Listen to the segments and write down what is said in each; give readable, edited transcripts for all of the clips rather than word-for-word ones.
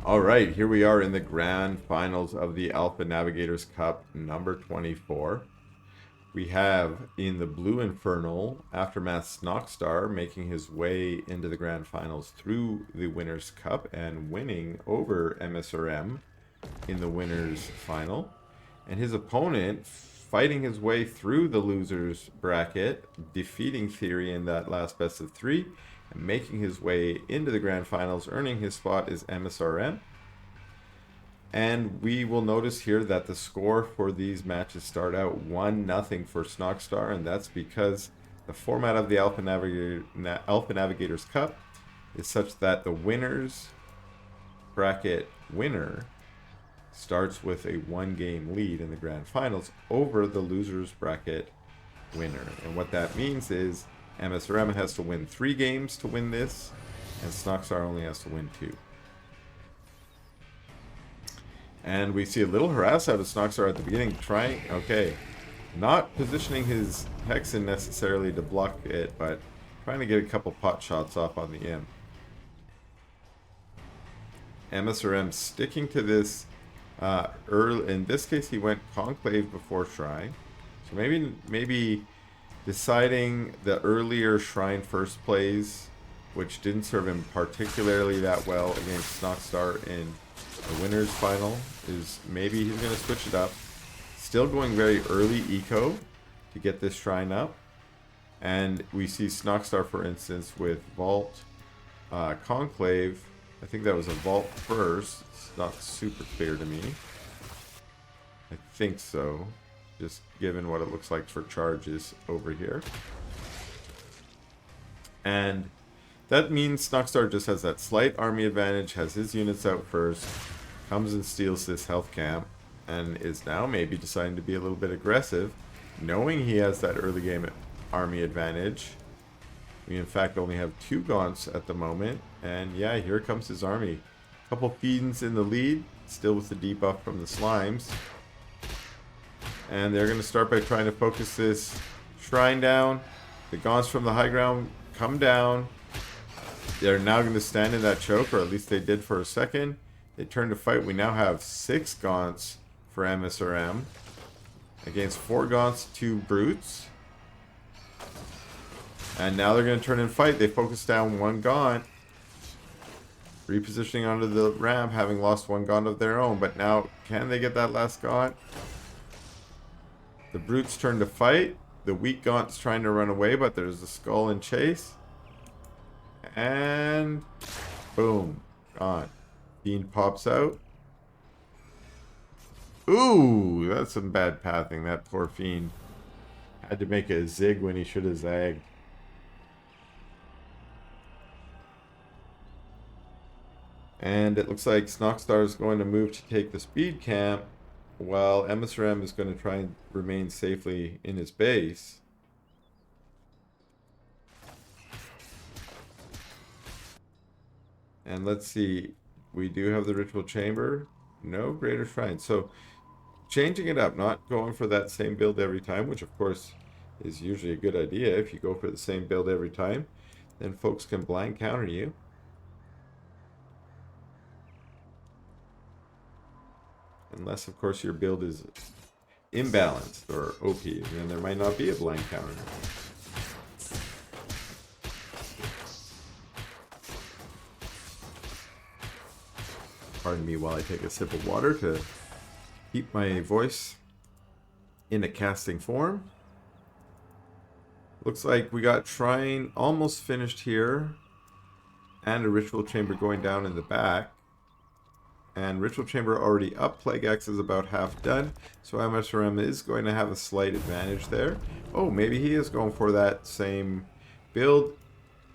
All right, here we are in the grand finals of the Alpha Navigators Cup number 24. We have in the Blue Infernal Aftermath Snoxtar making his way into the grand finals through the Winners' Cup and winning over msrm in the Winners' Final. And his opponent fighting his way through the losers bracket, defeating Theory in that last best of three, and making his way into the grand finals, earning his spot is msrm. And we will notice here that the score for these matches start out 1-0 for Snoxtar, and that's because the format of the Alpha Navigators Cup is such that the winners bracket winner starts with a 1-game lead in the grand finals over the losers bracket winner. And what that means is msrm has to win 3 games to win this, and Snoxtar only has to win 2. And we see a little harass out of Snoxtar at the beginning, not positioning his Hexen necessarily to block it, but trying to get a couple pot shots off on the imp. msrm sticking to this early. In this case, he went Conclave before Shrine, so maybe deciding the earlier Shrine first plays, which didn't serve him particularly that well against Snoxtar in the Winners' Final, is maybe he's going to switch it up. Still going very early eco to get this Shrine up. And we see Snoxtar, for instance, with Vault Conclave. I think that was a Vault first. It's not super clear to me. I think so, just given what it looks like for charges over here. And that means Snoxtar just has that slight army advantage, has his units out first, comes and steals this health camp, and is now maybe deciding to be a little bit aggressive, knowing he has that early game army advantage. We in fact only have 2 gaunts at the moment, and yeah, here comes his army. Couple Fiends in the lead, still with the debuff from the Slimes. And they're going to start by trying to focus this Shrine down. The gaunts from the high ground come down. They're now going to stand in that choke, or at least they did for a second. They turn to fight. We now have 6 gaunts for msrm against 4 gaunts, 2 brutes. And now they're going to turn and fight. They focus down 1 gaunt, repositioning onto the ramp, having lost 1 gaunt of their own. But now, can they get that last gaunt? The brutes turn to fight. The weak gaunt's trying to run away, but there's a skull in chase. And boom, gone. Fiend pops out. Ooh, that's some bad pathing. That poor Fiend had to make a zig when he should have zagged. And it looks like Snoxtar is going to move to take the speed camp, while msrm is going to try and remain safely in his base. And let's see, we do have the Ritual Chamber, no Greater Shrine. So changing it up, not going for that same build every time, which of course is usually a good idea. If you go for the same build every time, then folks can blind counter you. Unless, of course, your build is imbalanced or OP, then there might not be a blind counter. Pardon me while I take a sip of water to keep my voice in a casting form. Looks like we got Shrine almost finished here, and a Ritual Chamber going down in the back. And Ritual Chamber already up. Plague Axe is about half done. So msrm is going to have a slight advantage there. Oh, maybe he is going for that same build.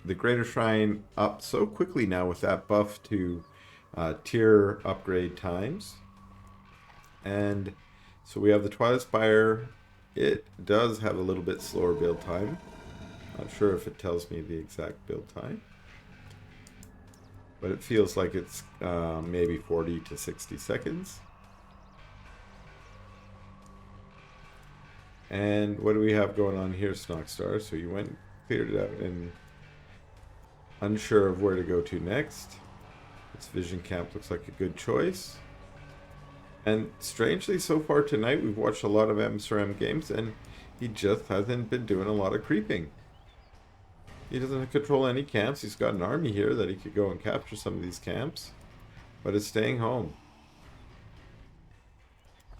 The Greater Shrine up so quickly now with that buff to tier upgrade times. And so we have the Twilight Spire. It does have a little bit slower build time. Not sure if it tells me the exact build time, but it feels like it's maybe 40 to 60 seconds. And what do we have going on here, Snoxtar? So you went, cleared it out, and unsure of where to go to next. This Vision Camp looks like a good choice. And strangely, so far tonight, we've watched a lot of msrm games, and he just hasn't been doing a lot of creeping. He doesn't control any camps. He's got an army here that he could go and capture some of these camps, but it's staying home.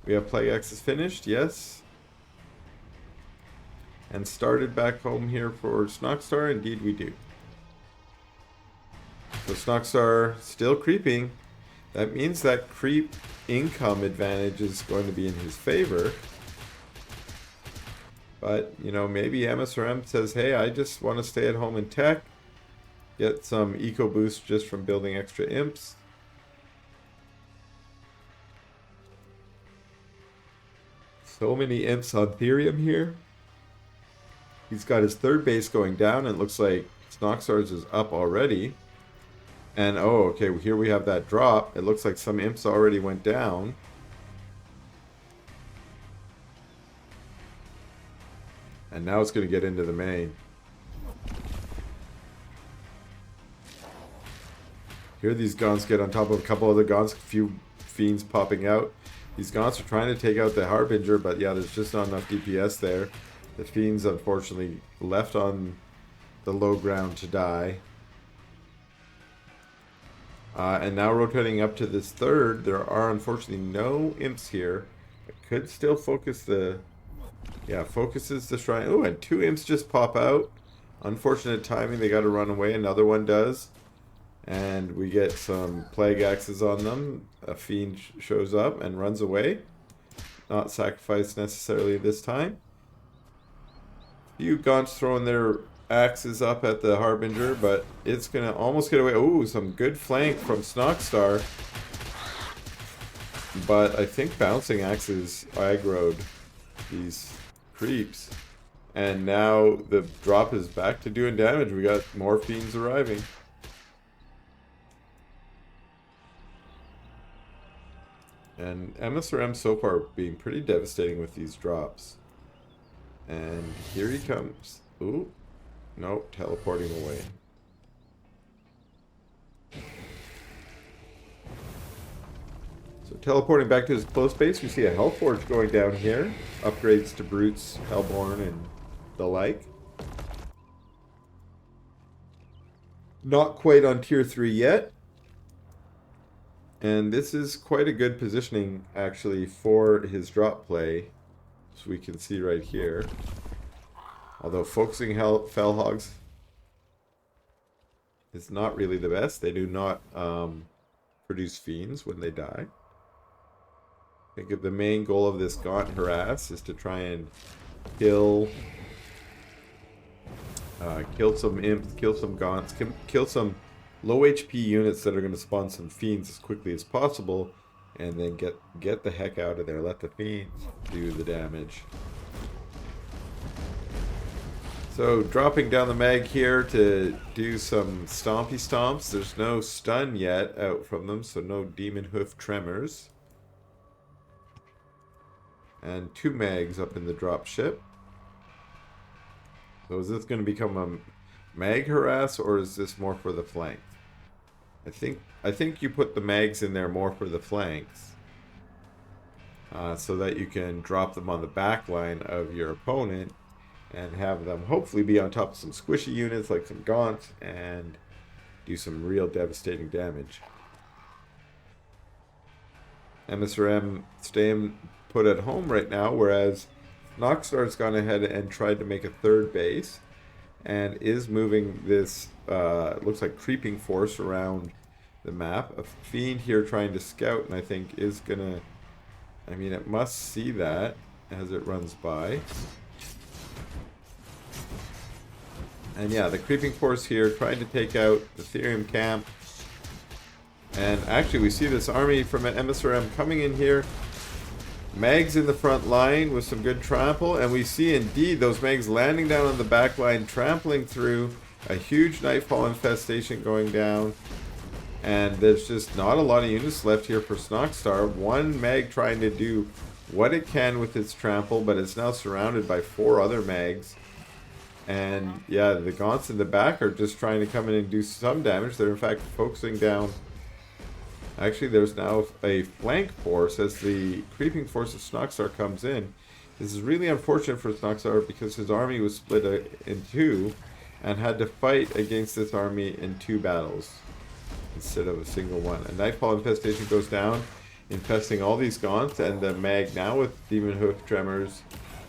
We have Plague Axis finished, yes. And started back home here for Snoxtar, indeed we do. So Snoxtar still creeping. That means that creep income advantage is going to be in his favor. But, you know, maybe msrm says, hey, I just want to stay at home in tech. Get some eco boost just from building extra imps. So many imps on Therium here. He's got his third base going down, and it looks like Snoxtar's is up already. And, oh, okay, here we have that drop. It looks like some imps already went down. And now it's going to get into the main. Here these Gaunts get on top of a couple other Gaunts, a few Fiends popping out. These Gaunts are trying to take out the Harbinger, but yeah, there's just not enough DPS there. The Fiends, unfortunately, left on the low ground to die. And now rotating up to this third, there are unfortunately no imps here. It could still focus the... Yeah, focuses the shrine. Oh, and two imps just pop out. Unfortunate timing, they got to run away. Another one does. And we get some Plague Axes on them. A Fiend shows up and runs away. Not sacrificed necessarily this time. Few Gaunts throwing their axes up at the Harbinger, but it's going to almost get away. Ooh, some good flank from Snoxtar. But I think bouncing axes aggroed these creeps. And now the drop is back to doing damage. We got more Fiends arriving. And msrm so far being pretty devastating with these drops. And here he comes. Ooh. Nope, teleporting away. So teleporting back to his close base, we see a Hellforge going down here. Upgrades to Brutes, Hellborn, and the like. Not quite on tier 3 yet. And this is quite a good positioning, actually, for his drop play. As we can see right here. Although focusing Fellhogs is not really the best. They do not produce Fiends when they die. I think the main goal of this Gaunt Harass is to try and kill some Imps, kill some Gaunts, kill some low HP units that are going to spawn some Fiends as quickly as possible, and then get the heck out of there. Let the Fiends do the damage. So dropping down the mag here to do some stompy stomps. There's no stun yet out from them, so no demon hoof tremors. And 2 mags up in the drop ship. So is this going to become a mag harass, or is this more for the flank? I think you put the mags in there more for the flanks, so that you can drop them on the back line of your opponent and have them hopefully be on top of some squishy units like some Gaunts and do some real devastating damage. msrm staying put at home right now, whereas Snoxtar's gone ahead and tried to make a third base and is moving this, looks like creeping force around the map. A Fiend here trying to scout, and I think is gonna, I mean, it must see that as it runs by. And yeah, the creeping force here trying to take out the Therium camp. And actually we see this army from an msrm coming in here. Mags in the front line with some good trample, and we see indeed those Mags landing down on the back line, trampling through a huge Nightfall infestation going down. And there's just not a lot of units left here for Snoxtar. One Mag trying to do what it can with its trample, but it's now surrounded by 4 other Mags. And yeah, the Gaunts in the back are just trying to come in and do some damage. They're in fact focusing down Actually, there's now a flank force as the creeping force of Snoxtar comes in. This is really unfortunate for Snoxtar because his army was split in two and had to fight against this army in two battles instead of a single one. A Nightfall infestation goes down, infesting all these gaunts, and the mag now with Demon Hoof Tremors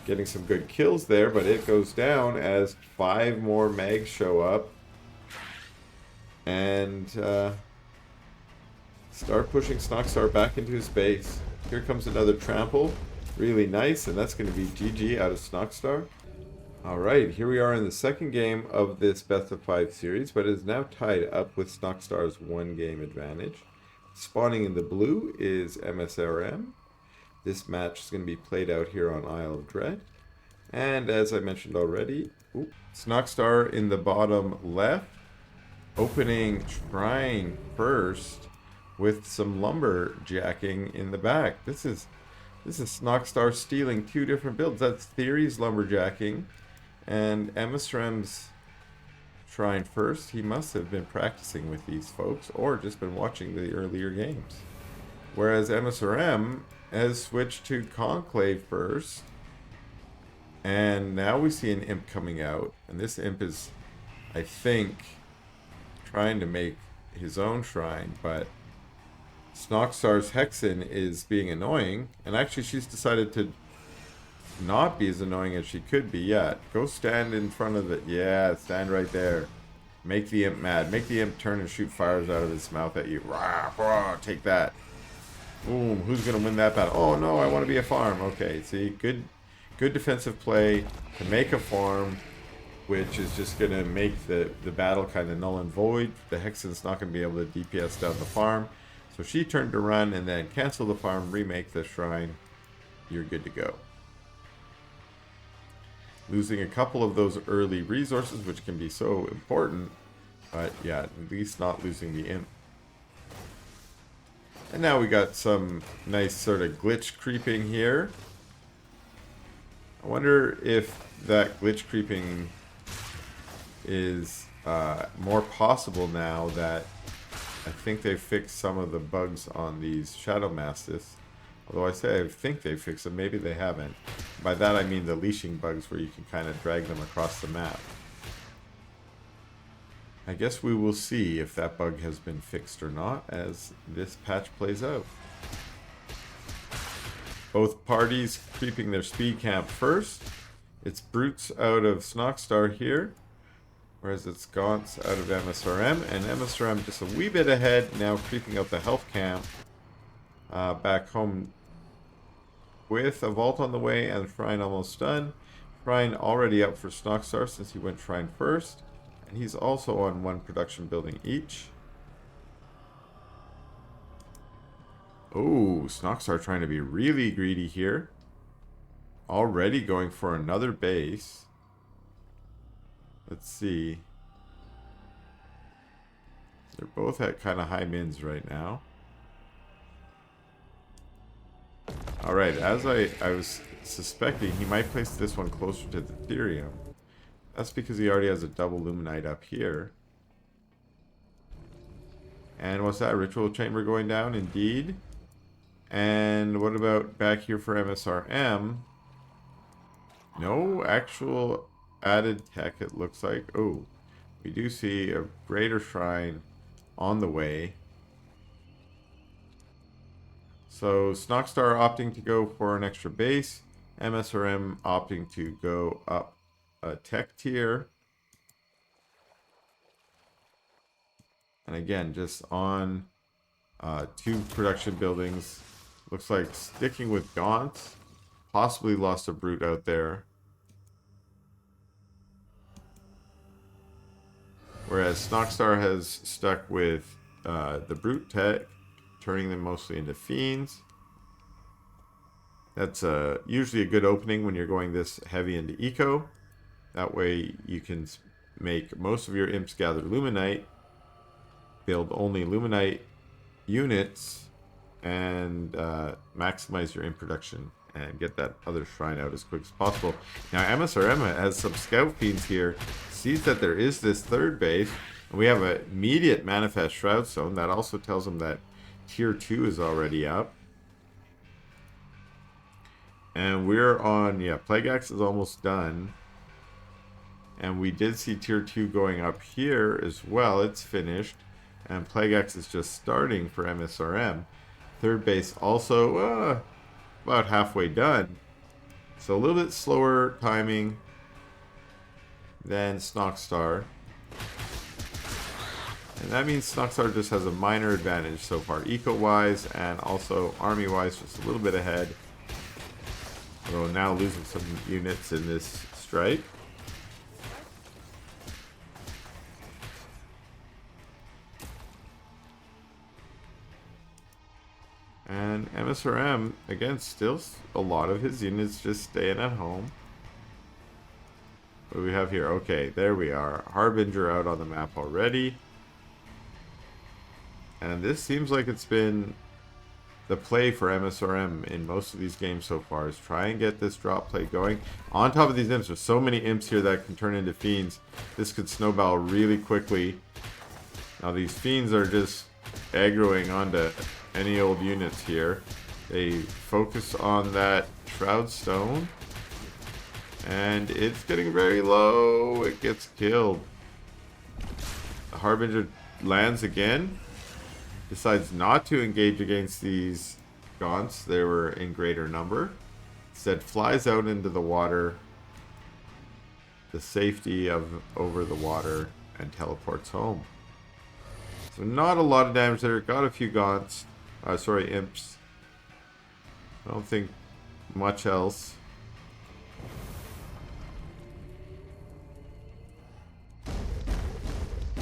getting some good kills there, but it goes down as 5 more mags show up and start pushing Snoxtar back into his base. Here comes another trample. Really nice, and that's going to be GG out of Snoxtar. Alright, here we are in the second game of this best of 5 series, but it is now tied up with Snoxtar's 1 game advantage. Spawning in the blue is msrm. This match is going to be played out here on Isle of Dread. And as I mentioned already, Snoxtar in the bottom left, opening Shrine first with some lumberjacking in the back. This is Snoxtar stealing 2 different builds. That's Theory's lumberjacking and msrm's Shrine first. He must have been practicing with these folks or just been watching the earlier games. Whereas msrm has switched to Conclave first. And now we see an imp coming out. And this imp is, I think, trying to make his own shrine. But Snoxtar's Hexen is being annoying. And actually she's decided to not be as annoying as she could be yet. Go stand in front of it. Yeah, stand right there. Make the imp mad. Make the imp turn and shoot fires out of his mouth at you. Rah, rah, take that. Boom, who's going to win that battle? Oh no, I want to be a farm. Okay, see, good defensive play to make a farm, which is just going to make the battle kind of null and void. The Hexen's not going to be able to DPS down the farm. So she turned to run and then cancel the farm, remake the shrine. You're good to go. Losing a couple of those early resources, which can be so important. But yeah, at least not losing the imp. And now we got some nice sort of glitch creeping here. I wonder if that glitch creeping is more possible now that I think they fixed some of the bugs on these Shadow Mastiffs. Although I say I think they fixed them, maybe they haven't. By that I mean the leashing bugs where you can kind of drag them across the map. I guess we will see if that bug has been fixed or not as this patch plays out. Both parties creeping their speed camp first. It's Brutes out of Snoxtar here, whereas it's Gaunts out of msrm, and msrm just a wee bit ahead, now creeping out the health camp back home with a vault on the way and Shrine almost done. Shrine already up for Snoxtar since he went Shrine first. And he's also on 1 production building each. Oh, Snoxtar trying to be really greedy here. Already going for another base. Let's see. They're both at kind of high mins right now. Alright, as I was suspecting, he might place this one closer to the Therium. That's because he already has a double Luminite up here. And what's that? Ritual Chamber going down? Indeed. And what about back here for msrm? No actual added tech, it looks like. Oh, we do see a greater shrine on the way. So Snoxtar opting to go for an extra base. msrm opting to go up a tech tier. And again, just on 2 production buildings. Looks like sticking with Gaunts. Possibly lost a Brute out there. Whereas Snoxtar has stuck with the Brute tech, turning them mostly into Fiends. That's usually a good opening when you're going this heavy into Eco. That way you can make most of your imps gather Luminite, build only Luminite units, and maximize your imp production and get that other shrine out as quick as possible. Now msrm has some scout fiends here, sees that there is this third base, and we have an immediate manifest Shroud Stone. That also tells him that Tier 2 is already up. And we're on, yeah, Plague Axe is almost done. And we did see Tier 2 going up here as well. It's finished. And Plague Axe is just starting for MSRM. Third base also about halfway done. So a little bit slower timing than Snoxtar. And that means Snoxtar just has a minor advantage so far, eco-wise and also army-wise, just a little bit ahead. Although now losing some units in this strike. And MSRM, again, still a lot of his units just staying at home. What do we have here? Okay, there we are. Harbinger out on the map already. And this seems like it's been the play for MSRM in most of these games so far, is try and get this drop play going. On top of these imps, there's so many imps here that can turn into fiends. This could snowball really quickly. Now these fiends are just aggroing onto any old units here. They focus on that Shroud Stone. And it's getting very low. It gets killed. The Harbinger lands again. Decides not to engage against these Gaunts. They were in greater number. Instead flies out into the water. The safety of over the water. And teleports home. So not a lot of damage there. Got a few Gaunts. Sorry, imps. I don't think much else.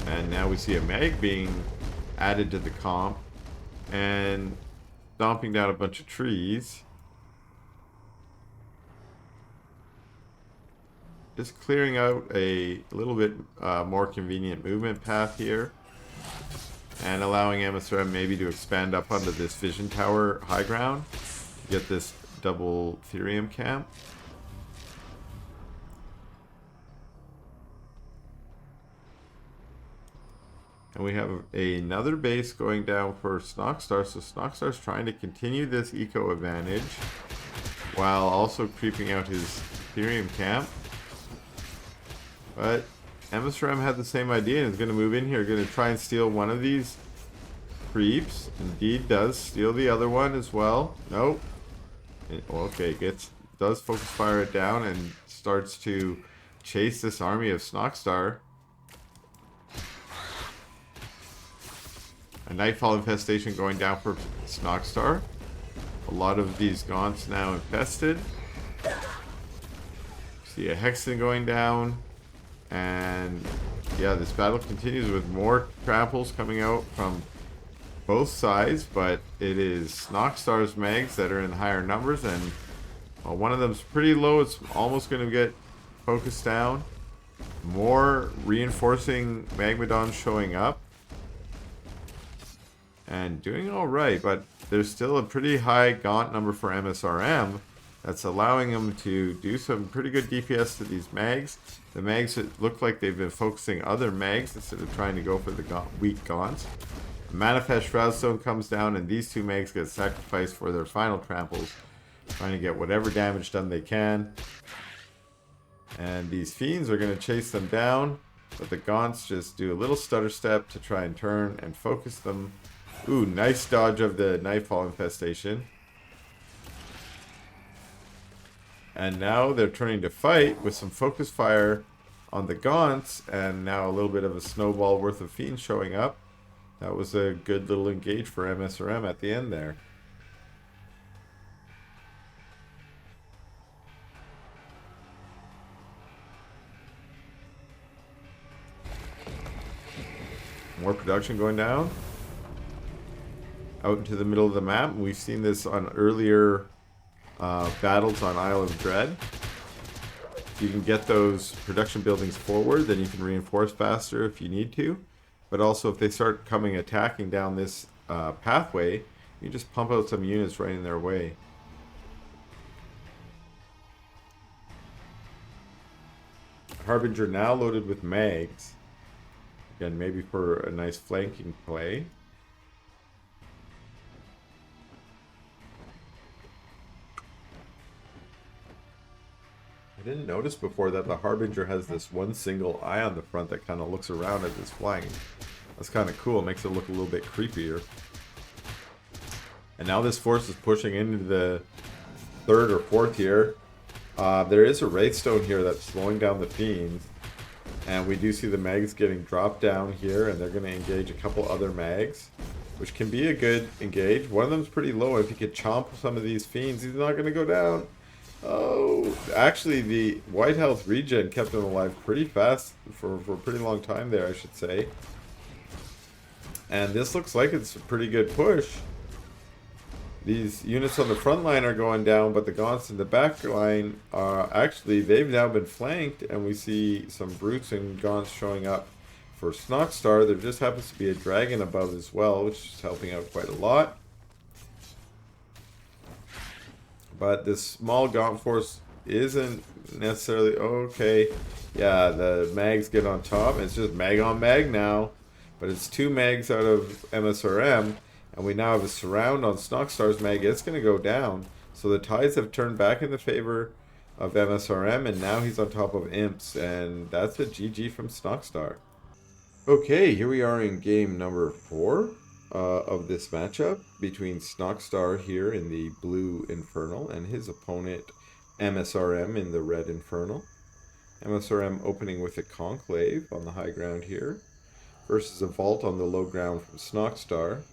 And now we see a mag being added to the comp and stomping down a bunch of trees. Just clearing out a little bit more convenient movement path here. And allowing MSRM maybe to expand up onto this vision tower high ground. Get this double Therium camp. And we have another base going down for Snoxtar. So Snoxtar's trying to continue this eco advantage while also creeping out his Therium camp. But MSRM had the same idea and is going to move in here. Going to try and steal one of these creeps. Indeed does steal the other one as well. Nope. Okay, does focus fire it down and starts to chase this army of Snoxtar. A Nightfall infestation going down for Snoxtar. A lot of these Gaunts now infested. See a Hexen going down. And yeah, this battle continues with more tramples coming out from both sides. But it is Snoxtar's mags that are in higher numbers. And well, one of them's pretty low. It's almost going to get focused down. More reinforcing Magmadons showing up. And doing alright, but there's still a pretty high Gaunt number for MSRM that's allowing them to do some pretty good DPS to these mags. The mags look like they've been focusing other mags instead of trying to go for the weak Gaunts. Manifest Shroudstone comes down and these two mags get sacrificed for their final tramples, trying to get whatever damage done they can. And these fiends are going to chase them down, but the Gaunts just do a little stutter step to try and turn and focus them. Ooh, nice dodge of the Nightfall infestation. And now they're turning to fight with some focus fire on the Gaunts, and now a little bit of a snowball worth of fiends showing up. That was a good little engage for MSRM at the end there. More production going down. Out into the middle of the map. We've seen this on earlier battles on Isle of Dread. If you can get those production buildings forward, then you can reinforce faster if you need to. But also if they start coming attacking down this pathway, you just pump out some units right in their way. Harbinger now loaded with mags. Again, maybe for a nice flanking play. I didn't notice before that the Harbinger has this one single eye on the front that kind of looks around as it's flying. That's kind of cool. It makes it look a little bit creepier. And now this force is pushing into the 3rd or 4th tier. There is a Wraithstone here that's slowing down the Fiends. And we do see the mags getting dropped down here, and they're going to engage a couple other mags, which can be a good engage. One of them's pretty low. If he could chomp some of these Fiends, he's not going to go down. Oh, actually the White Health regen kept him alive pretty fast for a pretty long time there, I should say. And this looks like it's a pretty good push. These units on the front line are going down, but the Gaunts in the back line are actually, they've now been flanked, and we see some Brutes and Gaunts showing up for Snoxtar. There just happens to be a Dragon above as well, which is helping out quite a lot. But this small Gaunt force isn't necessarily okay. Yeah, the mags get on top. It's just mag on mag now. But it's 2 mags out of msrm. And we now have a surround on Snoxtar's mag. It's going to go down. So the tides have turned back in the favor of msrm. And now he's on top of imps. And that's a GG from Snoxtar. Okay, here we are in game number 4 of this matchup between Snoxtar here in the blue Infernal and his opponent msrm in the red Infernal. msrm opening with a Conclave on the high ground here versus a Vault on the low ground from Snoxtar.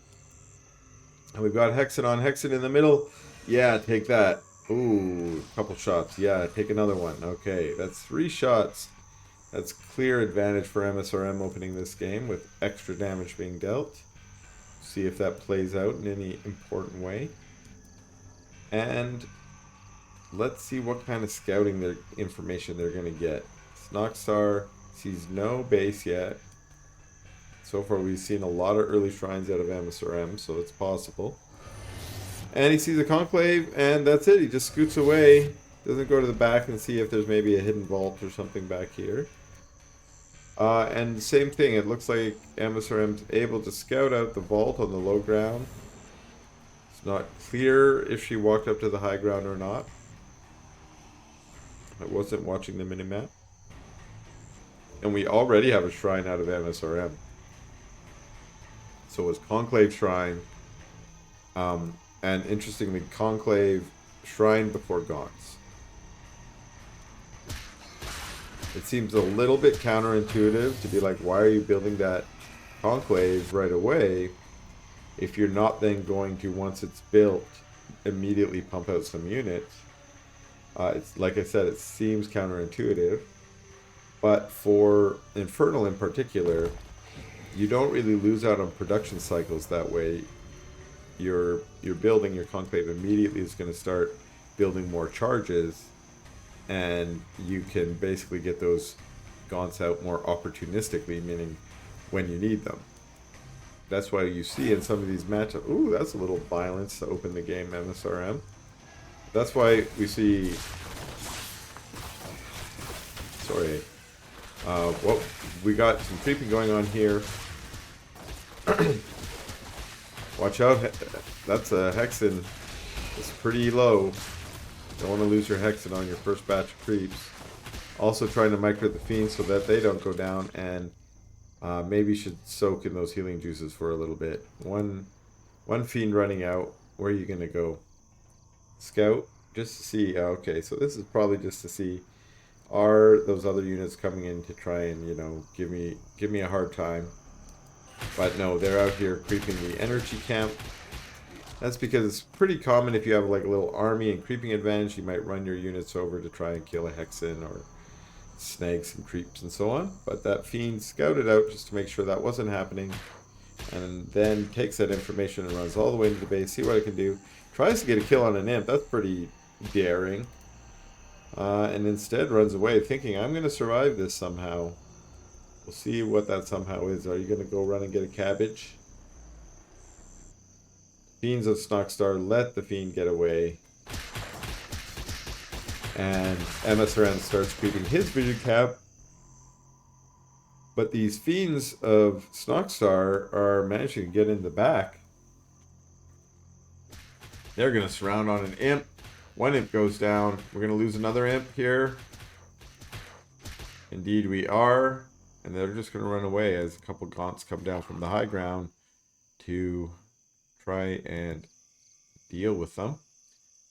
And we've got Hexen on Hexen in the middle. Yeah, take that. Ooh, couple shots. Yeah, take another one. Okay, that's 3 shots. That's clear advantage for msrm opening this game with extra damage being dealt. See if that plays out in any important way. And let's see what kind of scouting information they're going to get. Snoxtar sees no base yet. So far we've seen a lot of early shrines out of msrm, so it's possible. And he sees a Conclave, and that's it. He just scoots away. Doesn't go to the back and see if there's maybe a hidden vault or something back here. And the same thing, it looks like msrm's able to scout out the vault on the low ground. It's not clear if she walked up to the high ground or not. I wasn't watching the minimap. And we already have a shrine out of msrm. So it's Conclave Shrine. And interestingly, Conclave Shrine before Gaunts. It seems a little bit counterintuitive to be like, why are you building that Conclave right away if you're not then going to, once it's built, immediately pump out some units? It's like I said, it seems counterintuitive. But for Infernal in particular, you don't really lose out on production cycles that way. You're building your Conclave immediately is going to start building more charges, and you can basically get those Gaunts out more opportunistically, meaning when you need them. That's why you see in some of these matchups, ooh, that's a little violence to open the game, msrm. That's why we see, sorry, well, we got some creeping going on here. Watch out, that's a Hexen. It's pretty low. Don't want to lose your Hexen on your first batch of creeps. Also trying to micro the Fiends so that they don't go down, and maybe should soak in those healing juices for a little bit. One Fiend running out. Where are you going to go? Scout? Just to see. Okay, so this is probably just to see, are those other units coming in to try and, you know, give me a hard time. But no, they're out here creeping the energy camp. That's because it's pretty common if you have like a little army and creeping advantage, you might run your units over to try and kill a Hexen or snag some creeps and so on. But that Fiend scouted out just to make sure that wasn't happening, and then takes that information and runs all the way into the base, see what it can do. Tries to get a kill on an imp, that's pretty daring. And instead runs away thinking, I'm going to survive this somehow. We'll see what that somehow is. Are you going to go run and get a cabbage? Fiends of Snoxtar let the Fiend get away. And msrm starts creeping his vision cap. But these Fiends of Snoxtar are managing to get in the back. They're going to surround on an imp. One imp goes down. We're going to lose another imp here. Indeed we are. And they're just going to run away as a couple gaunts come down from the high ground to try and deal with them.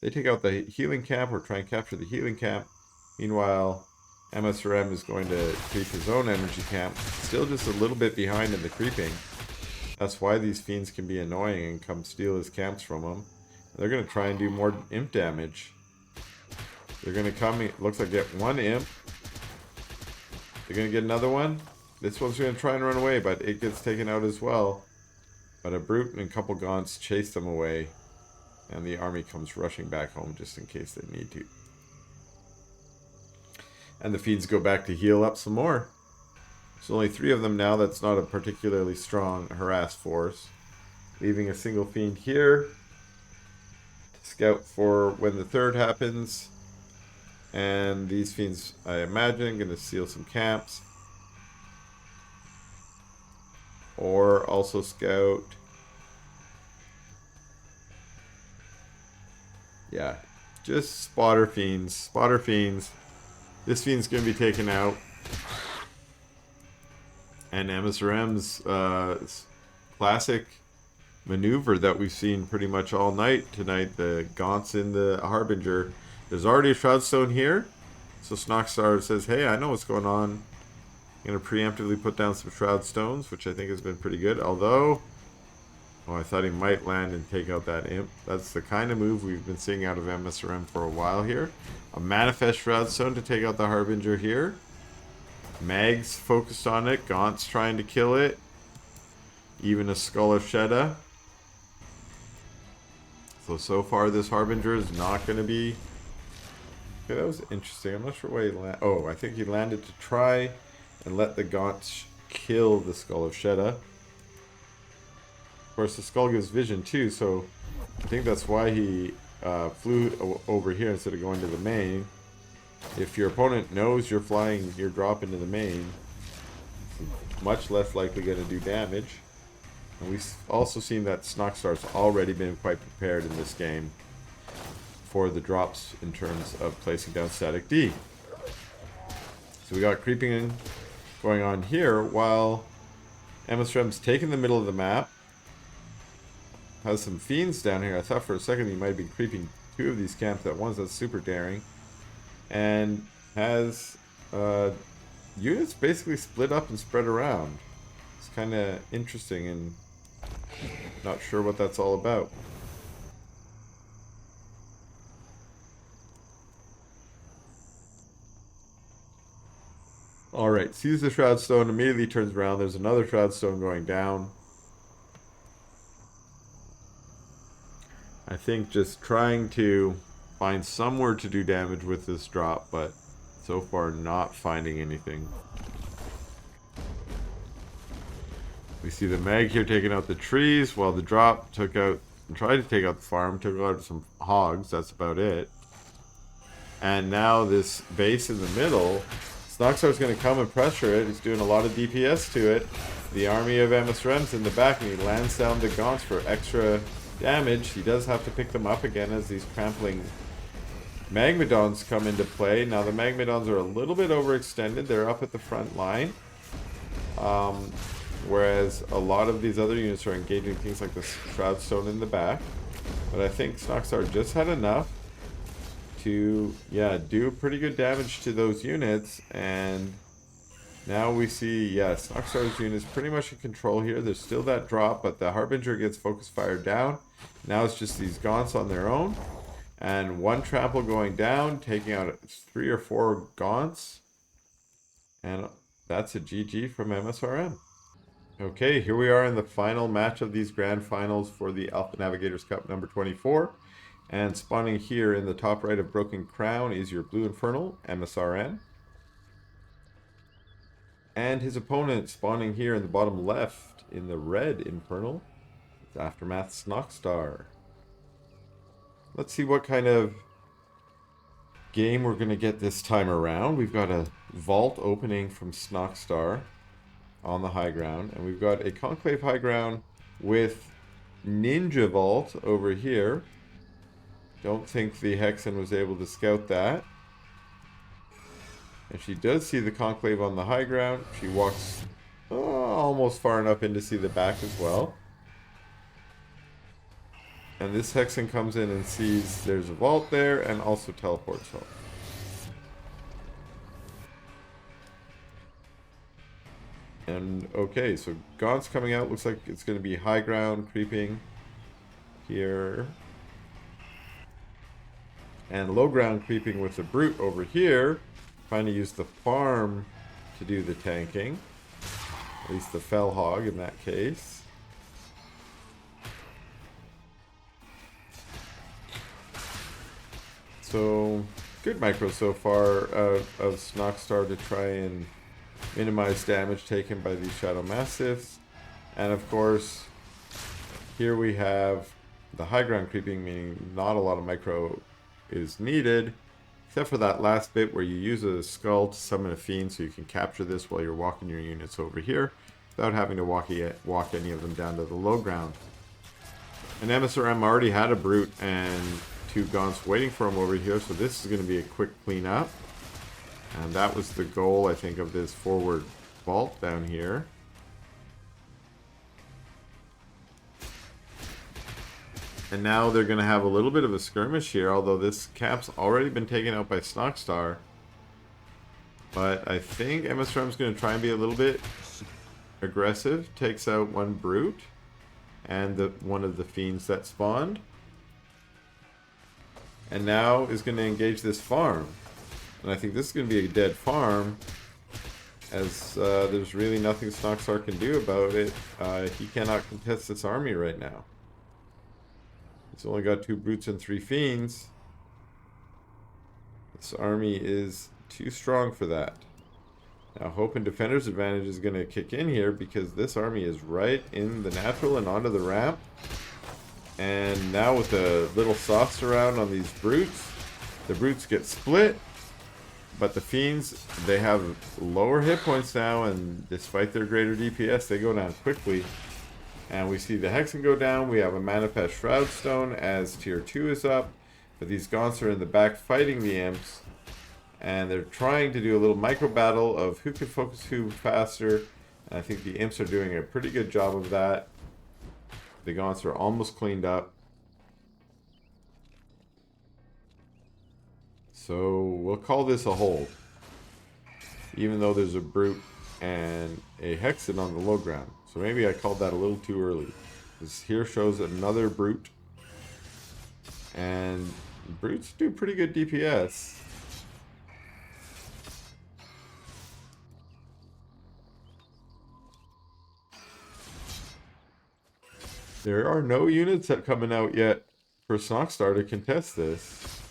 They take out the healing camp or try and capture the healing camp. Meanwhile, msrm is going to creep his own energy camp. Still just a little bit behind in the creeping. That's why these fiends can be annoying and come steal his camps from him. They're going to try and do more imp damage. They're going to come, it looks like, get one imp. They're going to get another one. This one's going to try and run away, but it gets taken out as well. But a brute and a couple gaunts chase them away. And the army comes rushing back home just in case they need to. And the fiends go back to heal up some more. There's only 3 of them now. That's not a particularly strong harassed force. Leaving a single fiend here to scout for when the third happens. And these fiends, I imagine, going to steal some camps. Or also scout. Yeah, just spotter fiends. Spotter fiends. This fiend's going to be taken out. And msrm's classic maneuver that we've seen pretty much all night tonight. The gaunts in the Harbinger. There's already a Shroudstone here. So Snoxtar says, hey, I know what's going on. I'm going to preemptively put down some Shroudstones, which I think has been pretty good. Although, oh, I thought he might land and take out that imp. That's the kind of move we've been seeing out of msrm for a while here. A Manifest Shroudstone to take out the Harbinger here. Mag's focused on it. Gaunt's trying to kill it. Even a Skull of Shedda. So far this Harbinger is not going to be... Okay, that was interesting. I'm not sure why he landed. Oh, I think he landed to try and let the Gaunt kill the Skull of Shedda. Of course, the Skull gives vision too, so I think that's why he flew over here instead of going to the main. If your opponent knows you're flying your drop into the main, it's much less likely going to do damage. And we've also seen that Snoxtar's already been quite prepared in this game for the drops in terms of placing down static D. So we got creeping in going on here while msrm's taking the middle of the map. Has some fiends down here. I thought for a second he might be creeping 2 of these camps at once. That's super daring. And has units basically split up and spread around. It's kind of interesting and not sure what that's all about. Alright, sees the Shroudstone, immediately turns around. There's another Shroudstone going down. I think just trying to find somewhere to do damage with this drop, but so far not finding anything. We see the Mag here taking out the trees, while the drop took out and tried to take out the farm, took out some hogs, that's about it. And now this base in the middle, Snoxtar's going to come and pressure it. He's doing a lot of DPS to it. The army of msrm's in the back, and he lands down the gaunts for extra damage. He does have to pick them up again as these trampling Magmadons come into play. Now the Magmadons are a little bit overextended. They're up at the front line. Whereas a lot of these other units are engaging things like the Shroudstone in the back. But I think Snoxtar just had enough to, yeah, do pretty good damage to those units. And now we see, yeah, Snoxtar's unit is pretty much in control here. There's still that drop, but the Harbinger gets focus fired down. Now it's just these gaunts on their own. And one trample going down, taking out 3 or 4 gaunts. And that's a GG from msrm. Okay, here we are in the final match of these grand finals for the Alpha Navigators Cup number 24. And spawning here in the top right of Broken Crown is your Blue Infernal, msrm. And his opponent spawning here in the bottom left in the red Infernal is Aftermath Snoxtar. Let's see what kind of game we're going to get this time around. We've got a vault opening from Snoxtar on the high ground, and we've got a Conclave high ground with Ninja Vault over here. Don't think the Hexen was able to scout that. And she does see the conclave on the high ground. She walks almost far enough in to see the back as well. And this Hexen comes in and sees there's a vault there and also teleports home. And okay, so Gaunt's coming out. Looks like it's going to be high ground creeping here. And low ground creeping with the Brute over here. Trying to use the farm to do the tanking. At least the Fell Hog in that case. So, good micro so far of Snoxtar to try and minimize damage taken by these Shadow Mastiffs. And of course, here we have the high ground creeping, meaning not a lot of micro is needed, except for that last bit where you use a skull to summon a fiend so you can capture this while you're walking your units over here without having to walk any of them down to the low ground. And msrm already had a Brute and 2 Gaunts waiting for him over here, so this is going to be a quick cleanup. And that was the goal, I think, of this forward vault down here. And now they're going to have a little bit of a skirmish here, although this camp's already been taken out by Snoxtar. But I think msrm's going to try and be a little bit aggressive. Takes out 1 Brute and one of the fiends that spawned. And now is going to engage this farm. And I think this is going to be a dead farm, as there's really nothing Snoxtar can do about it. He cannot contest this army right now. He's only got 2 Brutes and 3 Fiends. This army is too strong for that. Now Hope and Defender's advantage is going to kick in here, because this army is right in the natural and onto the ramp. And now with a little sauce around on these Brutes, the Brutes get split. But the Fiends, they have lower hit points now, and despite their greater DPS, they go down quickly. And we see the Hexen go down. We have a Manifest Shroud Stone as tier 2 is up. But these Gaunts are in the back fighting the Imps. And they're trying to do a little micro battle of who can focus who faster. And I think the Imps are doing a pretty good job of that. The Gaunts are almost cleaned up. So we'll call this a hold. Even though there's a Brute and a Hexen on the low ground. So maybe I called that a little too early. This here shows another Brute. And Brutes do pretty good DPS. There are no units that coming out yet for Snoxtar to contest this.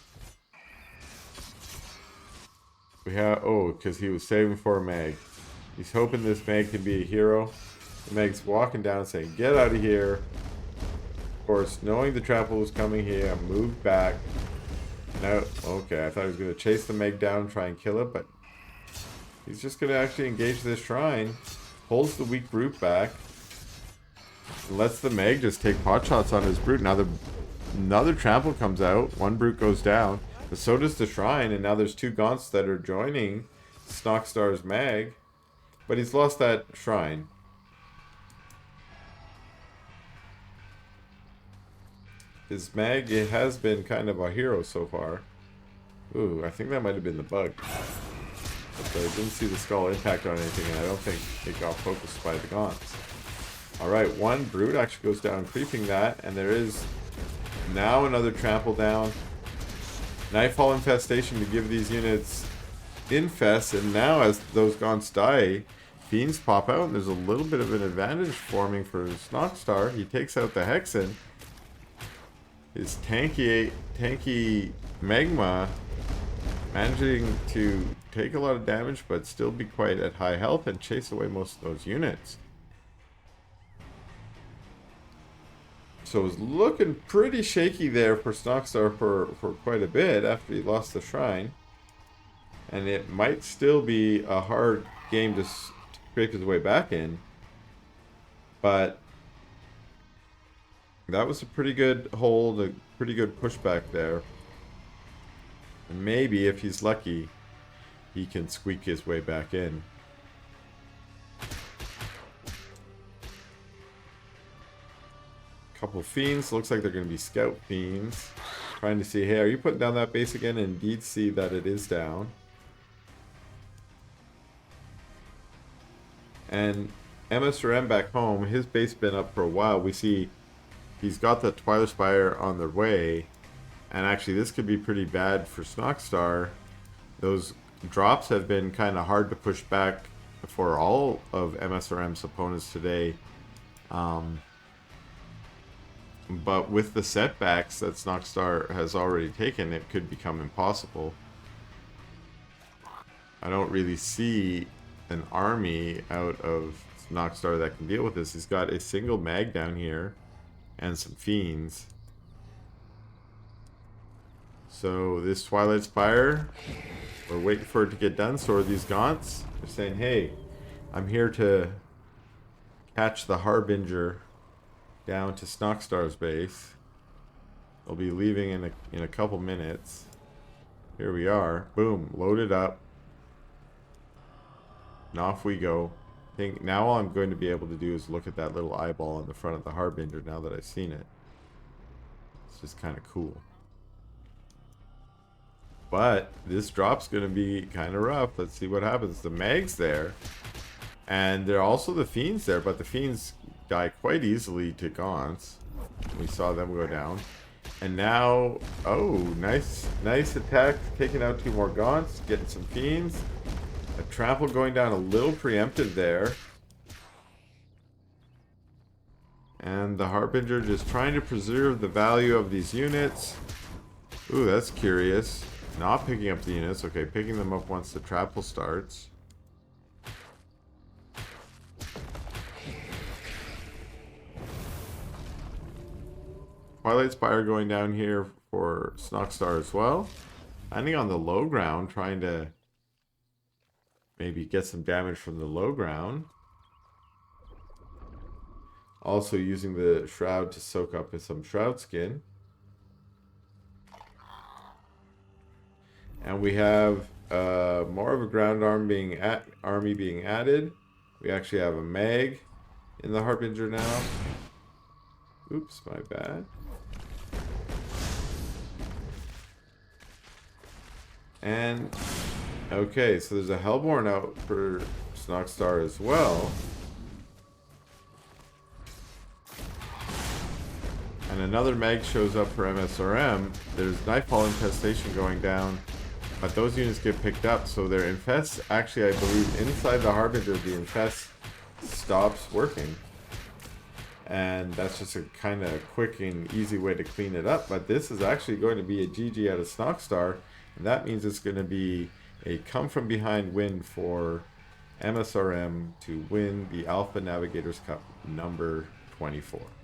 We have, because he was saving for a Mag. He's hoping this Mag can be a hero. The Mag's walking down saying, get out of here. Of course, knowing the trample was coming here, moved back. Now, okay, I thought he was going to chase the Mag down and try and kill it, but he's just going to actually engage this shrine. Pulls the weak Brute back. And lets the Mag just take pot shots on his Brute. Now another trample comes out. 1 Brute goes down. But so does the shrine, and now there's 2 Gaunts that are joining Snoxtar's Mag. But he's lost that shrine. His Mag, it has been kind of a hero so far. Ooh, I think that might have been the bug. But I didn't see the skull impact on anything, and I don't think it got focused by the Gaunts. Alright, 1 Brute actually goes down, creeping that, and there is now another trample down. Nightfall Infestation to give these units infest, and now as those Gaunts die, Fiends pop out, and there's a little bit of an advantage forming for Snoxtar. He takes out the Hexen. His tanky Magma managing to take a lot of damage, but still be quite at high health and chase away most of those units. So it was looking pretty shaky there for Snoxtar for quite a bit after he lost the shrine. And it might still be a hard game to scrape his way back in. But that was a pretty good hold, a pretty good pushback there. And maybe, if he's lucky, he can squeak his way back in. Couple fiends. Looks like they're going to be scout fiends. Trying to see, hey, are you putting down that base again? And indeed see that it is down. And msrm back home, his base been up for a while. We see he's got the Twilight Spire on their way. And actually this could be pretty bad for Snoxtar. Those drops have been kind of hard to push back for all of msrm's opponents today. But with the setbacks that Snoxtar has already taken, it could become impossible. I don't really see an army out of Snoxtar that can deal with this. He's got a single mag down here and some fiends. So this Twilight Spire, we're waiting for it to get done. So are these Gaunts. They're saying, hey, I'm here to catch the Harbinger down to Snoxtar's base. They'll be leaving in a couple minutes. Here we are. Boom, loaded up. And off we go. I think now all I'm going to be able to do is look at that little eyeball on the front of the Harbinger now that I've seen it. It's just kind of cool. But this drop's going to be kind of rough. Let's see what happens. The mag's there. And there are also the fiends there, but the fiends die quite easily to Gaunts. We saw them go down. And now, oh, nice attack. Taking out 2 more Gaunts, getting some fiends. A trample going down a little preemptive there. And the Harbinger just trying to preserve the value of these units. Ooh, that's curious. Not picking up the units. Okay, picking them up once the trample starts. Twilight Spire going down here for Snoxtar as well. Landing on the low ground, trying to maybe get some damage from the low ground. Also using the Shroud to soak up some Shroud skin. And we have more of a ground army being added. We actually have a mag in the Harbinger now. Oops, my bad. And okay, so there's a Hellborn out for Snoxtar as well. And another mag shows up for msrm. There's Nightfall Infestation going down, but those units get picked up, so their infest, actually I believe inside the Harbinger, the infest stops working. And that's just a kind of quick and easy way to clean it up. But this is actually going to be a GG out of Snoxtar. And that means it's going to be a come-from-behind win for msrm to win the Alpha Navigators Cup number 24.